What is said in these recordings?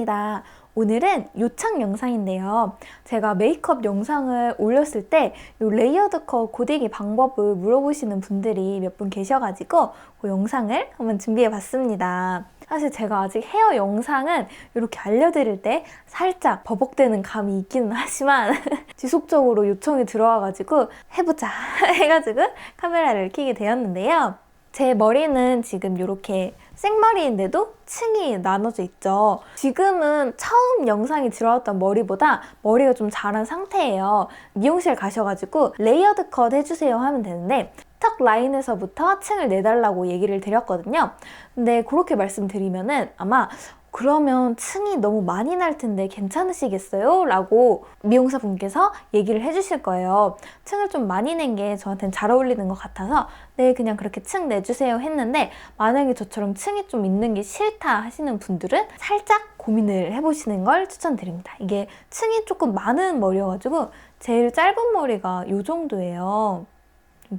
반갑습니다. 오늘은 요청 영상인데요. 제가 메이크업 영상을 올렸을 때 이 레이어드 컷 고데기 방법을 물어보시는 분들이 몇 분 계셔가지고 그 영상을 한번 준비해봤습니다. 사실 제가 아직 헤어 영상은 이렇게 알려드릴 때 살짝 버벅대는 감이 있기는 하지만 지속적으로 요청이 들어와가지고 해보자 해가지고 카메라를 켜게 되었는데요. 제 머리는 지금 이렇게 생머리인데도 층이 나눠져 있죠. 지금은 처음 영상이 들어왔던 머리보다 머리가 좀 자란 상태예요. 미용실 가셔가지고 레이어드 컷 해주세요 하면 되는데 턱 라인에서부터 층을 내달라고 얘기를 드렸거든요. 근데 그렇게 말씀드리면은 아마 그러면 층이 너무 많이 날 텐데 괜찮으시겠어요? 라고 미용사 분께서 얘기를 해주실 거예요. 층을 좀 많이 낸 게 저한테는 잘 어울리는 것 같아서 네, 그냥 그렇게 층 내주세요 했는데 만약에 저처럼 층이 좀 있는 게 싫다 하시는 분들은 살짝 고민을 해보시는 걸 추천드립니다. 이게 층이 조금 많은 머리여가지고 제일 짧은 머리가 이 정도예요.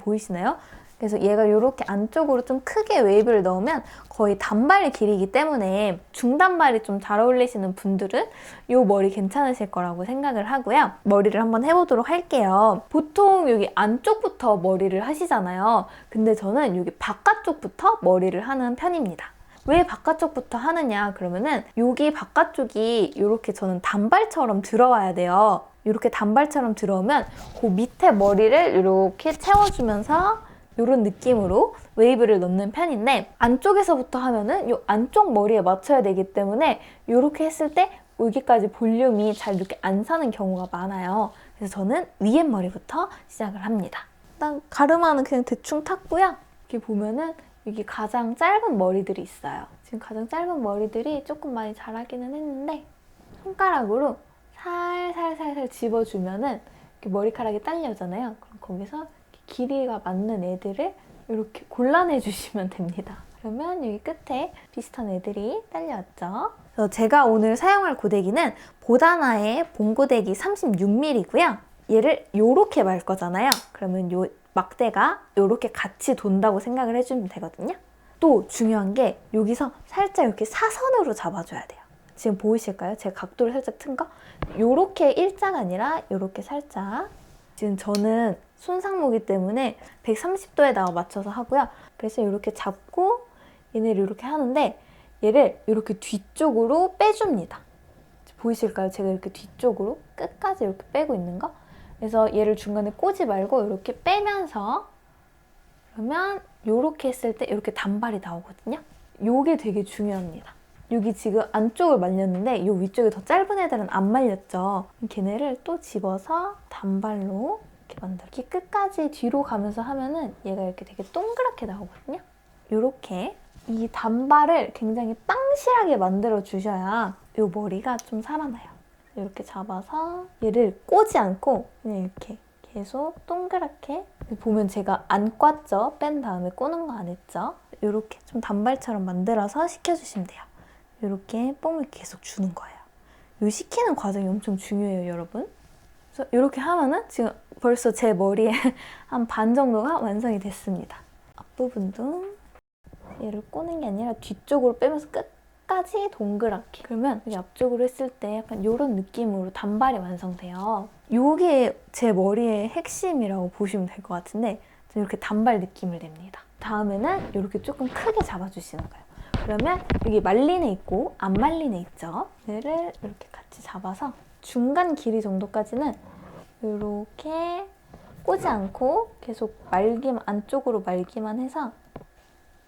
보이시나요? 그래서 얘가 이렇게 안쪽으로 좀 크게 웨이브를 넣으면 거의 단발 길이기 때문에 중단발이 좀 잘 어울리시는 분들은 이 머리 괜찮으실 거라고 생각을 하고요. 머리를 한번 해보도록 할게요. 보통 여기 안쪽부터 머리를 하시잖아요. 근데 저는 여기 바깥쪽부터 머리를 하는 편입니다. 왜 바깥쪽부터 하느냐 그러면은 여기 바깥쪽이 이렇게 저는 단발처럼 들어와야 돼요. 이렇게 단발처럼 들어오면 그 밑에 머리를 이렇게 채워주면서 이런 느낌으로 웨이브를 넣는 편인데 안쪽에서부터 하면은 이 안쪽 머리에 맞춰야 되기 때문에 이렇게 했을 때 여기까지 볼륨이 잘 이렇게 안 사는 경우가 많아요. 그래서 저는 위에 머리부터 시작을 합니다. 일단 가르마는 그냥 대충 탔고요. 이렇게 보면은 여기 가장 짧은 머리들이 있어요. 지금 가장 짧은 머리들이 조금 많이 자라기는 했는데 손가락으로 살살살살 집어주면은 이렇게 머리카락이 딸려오잖아요. 그럼 거기서 길이가 맞는 애들을 이렇게 골라내 주시면 됩니다. 그러면 여기 끝에 비슷한 애들이 딸려왔죠. 그래서 제가 오늘 사용할 고데기는 보다나의 봉고데기 36mm고요. 얘를 이렇게 말 거잖아요. 그러면 요 막대가 이렇게 같이 돈다고 생각을 해주면 되거든요. 또 중요한 게 여기서 살짝 이렇게 사선으로 잡아줘야 돼요. 지금 보이실까요? 제가 각도를 살짝 튼 거? 이렇게 일자가 아니라 이렇게 살짝. 지금 저는 손상모기 때문에 130도에다가 맞춰서 하고요. 그래서 이렇게 잡고 얘네를 이렇게 하는데 얘를 이렇게 뒤쪽으로 빼줍니다. 보이실까요? 제가 이렇게 뒤쪽으로 끝까지 이렇게 빼고 있는 거? 그래서 얘를 중간에 꽂지 말고 이렇게 빼면서 그러면 이렇게 했을 때 이렇게 단발이 나오거든요. 이게 되게 중요합니다. 여기 지금 안쪽을 말렸는데 이 위쪽에 더 짧은 애들은 안 말렸죠. 걔네를 또 집어서 단발로 이렇게 만들어. 이렇게 끝까지 뒤로 가면서 하면은 얘가 이렇게 되게 동그랗게 나오거든요. 이렇게 이 단발을 굉장히 빵실하게 만들어 주셔야 이 머리가 좀 살아나요. 이렇게 잡아서 얘를 꼬지 않고 그냥 이렇게 계속 동그랗게 보면 제가 안 꽂죠? 뺀 다음에 꼬는 거 안 했죠? 이렇게 좀 단발처럼 만들어서 식혀주시면 돼요. 이렇게 뽕을 계속 주는 거예요. 이 식히는 과정이 엄청 중요해요, 여러분. 그래서 이렇게 하면은 지금 벌써 제 머리에 한 반 정도가 완성이 됐습니다. 앞부분도 얘를 꼬는 게 아니라 뒤쪽으로 빼면서 끝까지 동그랗게. 그러면 여기 앞쪽으로 했을 때 약간 이런 느낌으로 단발이 완성돼요. 이게 제 머리의 핵심이라고 보시면 될 것 같은데 이렇게 단발 느낌을 냅니다. 다음에는 이렇게 조금 크게 잡아주시는 거예요. 그러면 여기 말린 애 있고 안 말린 애 있죠? 얘를 이렇게 같이 잡아서 중간 길이 정도까지는 이렇게 꼬지 않고 계속 안쪽으로 말기만 해서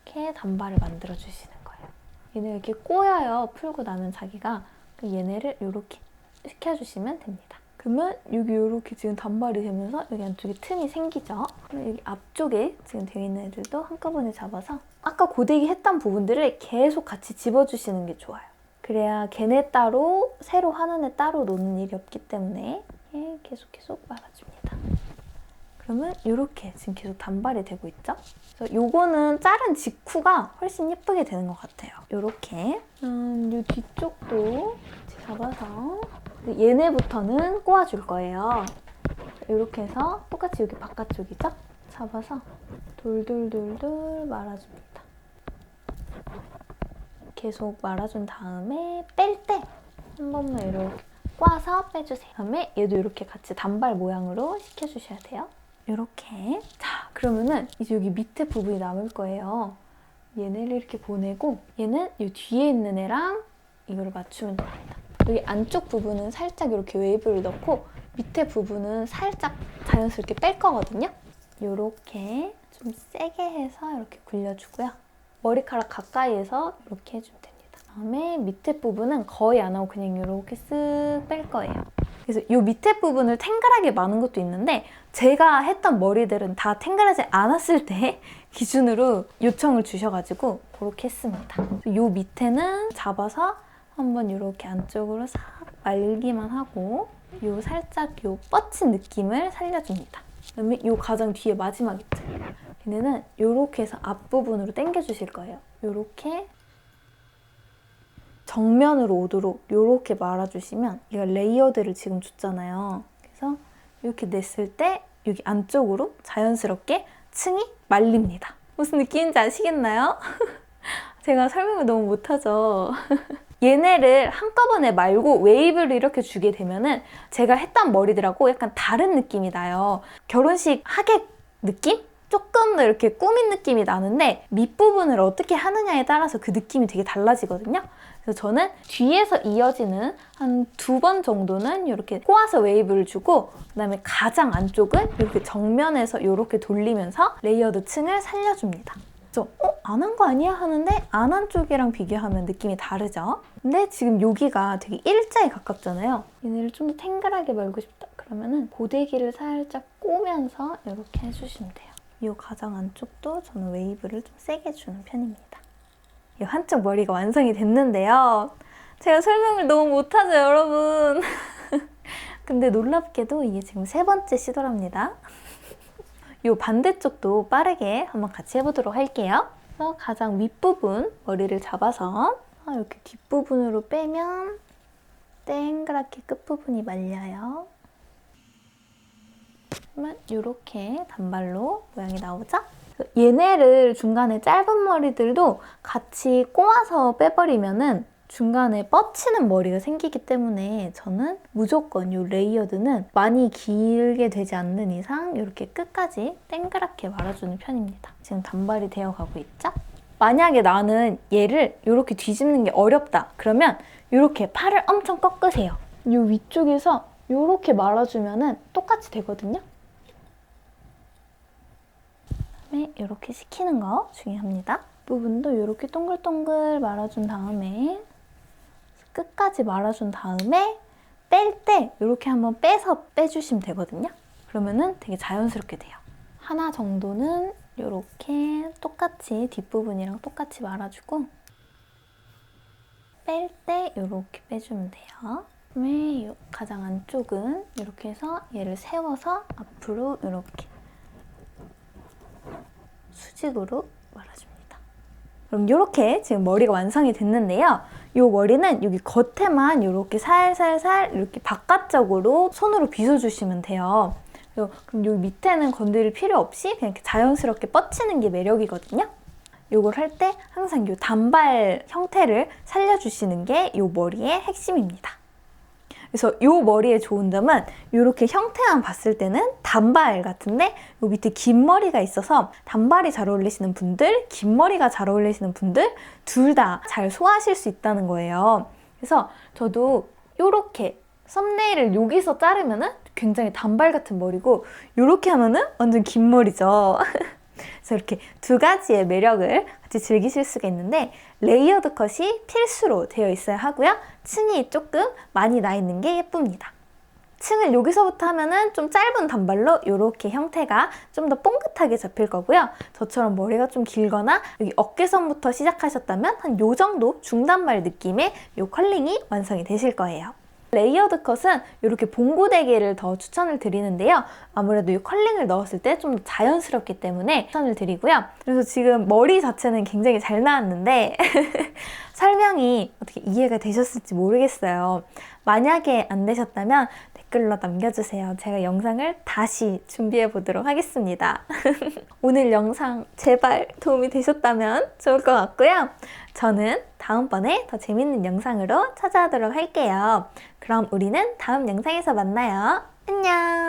이렇게 단발을 만들어 주시는 거예요. 얘네 이렇게 꼬여요. 풀고 나면 자기가. 얘네를 이렇게 식혀주시면 됩니다. 그러면 여기 이렇게 지금 단발이 되면서 여기 안쪽에 틈이 생기죠? 그럼 여기 앞쪽에 지금 되어 있는 애들도 한꺼번에 잡아서 아까 고데기 했던 부분들을 계속 같이 집어주시는 게 좋아요. 그래야 걔네 따로 새로 하는 애 따로 노는 일이 없기 때문에 계속 말아줍니다. 그러면 이렇게 지금 계속 단발이 되고 있죠? 그래서 요거는 자른 직후가 훨씬 예쁘게 되는 것 같아요. 이렇게 이 뒤쪽도 같이 잡아서 얘네부터는 꼬아줄 거예요. 이렇게 해서 똑같이 여기 바깥쪽이죠? 잡아서 돌돌돌돌 말아줍니다. 계속 말아준 다음에 뺄 때 한 번만 이렇게 꽈서 빼주세요. 그다음에 얘도 이렇게 같이 단발 모양으로 식혀주셔야 돼요. 이렇게. 자, 그러면은 이제 여기 밑에 부분이 남을 거예요. 얘네를 이렇게 보내고 얘는 이 뒤에 있는 애랑 이거를 맞추면 됩니다. 여기 안쪽 부분은 살짝 이렇게 웨이브를 넣고 밑에 부분은 살짝 자연스럽게 뺄 거거든요. 이렇게 좀 세게 해서 이렇게 굴려주고요. 머리카락 가까이에서 이렇게 해주면 됩니다. 그다음에 밑에 부분은 거의 안 하고 그냥 이렇게 쓱 뺄 거예요. 그래서 이 밑에 부분을 탱글하게 마는 것도 있는데 제가 했던 머리들은 다 탱글하지 않았을 때 기준으로 요청을 주셔가지고 그렇게 했습니다. 이 밑에는 잡아서 한번 이렇게 안쪽으로 싹 말기만 하고 요 살짝 요 뻗친 느낌을 살려줍니다. 그다음에 요 가장 뒤에 마지막 있죠? 얘네는 요렇게 해서 앞부분으로 당겨주실 거예요. 요렇게 정면으로 오도록 요렇게 말아주시면 얘가 레이어드를 지금 줬잖아요. 그래서 이렇게 냈을 때 여기 안쪽으로 자연스럽게 층이 말립니다. 무슨 느낌인지 아시겠나요? 제가 설명을 너무 못하죠. 얘네를 한꺼번에 말고 웨이브를 이렇게 주게 되면은 제가 했던 머리들하고 약간 다른 느낌이 나요. 결혼식 하객 느낌? 조금 더 이렇게 꾸민 느낌이 나는데 밑부분을 어떻게 하느냐에 따라서 그 느낌이 되게 달라지거든요. 그래서 저는 뒤에서 이어지는 한 2번 정도는 이렇게 꼬아서 웨이브를 주고 그다음에 가장 안쪽은 이렇게 정면에서 이렇게 돌리면서 레이어드 층을 살려줍니다. 그래서 안 한 거 아니야? 하는데 안 한 쪽이랑 비교하면 느낌이 다르죠? 근데 지금 여기가 되게 일자에 가깝잖아요. 얘네를 좀 더 탱글하게 말고 싶다. 그러면은 고데기를 살짝 꼬면서 이렇게 해주시면 돼요. 이 가장 안쪽도 저는 웨이브를 좀 세게 주는 편입니다. 이 한쪽 머리가 완성이 됐는데요. 제가 설명을 너무 못하죠, 여러분? 근데 놀랍게도 이게 지금 3번째 시도랍니다. 이 반대쪽도 빠르게 한번 같이 해보도록 할게요. 그래서 가장 윗부분 머리를 잡아서 이렇게 뒷부분으로 빼면 땡그랗게 끝부분이 말려요. 그러면 이렇게 단발로 모양이 나오죠? 얘네를 중간에 짧은 머리들도 같이 꼬아서 빼버리면은 중간에 뻗치는 머리가 생기기 때문에 저는 무조건 이 레이어드는 많이 길게 되지 않는 이상 이렇게 끝까지 땡그랗게 말아주는 편입니다. 지금 단발이 되어가고 있죠? 만약에 나는 얘를 이렇게 뒤집는 게 어렵다. 그러면 이렇게 팔을 엄청 꺾으세요. 이 위쪽에서 이렇게 말아주면 똑같이 되거든요. 그다음에 이렇게 식히는 거 중요합니다. 부분도 이렇게 동글동글 말아준 다음에 끝까지 말아준 다음에 뺄 때 이렇게 한번 빼서 빼주시면 되거든요. 그러면은 되게 자연스럽게 돼요. 하나 정도는 이렇게 똑같이 뒷부분이랑 똑같이 말아주고 뺄 때 이렇게 빼주면 돼요. 그다음에 가장 안쪽은 이렇게 해서 얘를 세워서 앞으로 이렇게 수직으로 말아줍니다. 그럼 이렇게 지금 머리가 완성이 됐는데요. 이 머리는 여기 겉에만 이렇게 살살살 이렇게 바깥쪽으로 손으로 빗어주시면 돼요. 그럼 여기 밑에는 건드릴 필요 없이 그냥 이렇게 자연스럽게 뻗치는 게 매력이거든요. 이걸 할 때 항상 이 단발 형태를 살려주시는 게 이 머리의 핵심입니다. 그래서 이 머리의 좋은 점은 이렇게 형태만 봤을 때는 단발 같은데 이 밑에 긴 머리가 있어서 단발이 잘 어울리시는 분들, 긴 머리가 잘 어울리시는 분들 둘 다 잘 소화하실 수 있다는 거예요. 그래서 저도 이렇게 썸네일을 여기서 자르면은 굉장히 단발 같은 머리고 이렇게 하면은 완전 긴 머리죠. 그래서 이렇게 2가지의 매력을 같이 즐기실 수가 있는데 레이어드 컷이 필수로 되어 있어야 하고요. 층이 조금 많이 나 있는 게 예쁩니다. 층을 여기서부터 하면은 좀 짧은 단발로 이렇게 형태가 좀 더 뽕긋하게 잡힐 거고요. 저처럼 머리가 좀 길거나 여기 어깨선부터 시작하셨다면 한 요 정도 중단발 느낌의 요 컬링이 완성이 되실 거예요. 레이어드 컷은 이렇게 봉고데기를 더 추천을 드리는데요. 아무래도 이 컬링을 넣었을 때 좀 자연스럽기 때문에 추천을 드리고요. 그래서 지금 머리 자체는 굉장히 잘 나왔는데 설명이 어떻게 이해가 되셨을지 모르겠어요. 만약에 안 되셨다면 댓글로 남겨주세요. 제가 영상을 다시 준비해 보도록 하겠습니다. 오늘 영상 제발 도움이 되셨다면 좋을 것 같고요. 저는 다음번에 더 재밌는 영상으로 찾아오도록 할게요. 그럼 우리는 다음 영상에서 만나요. 안녕!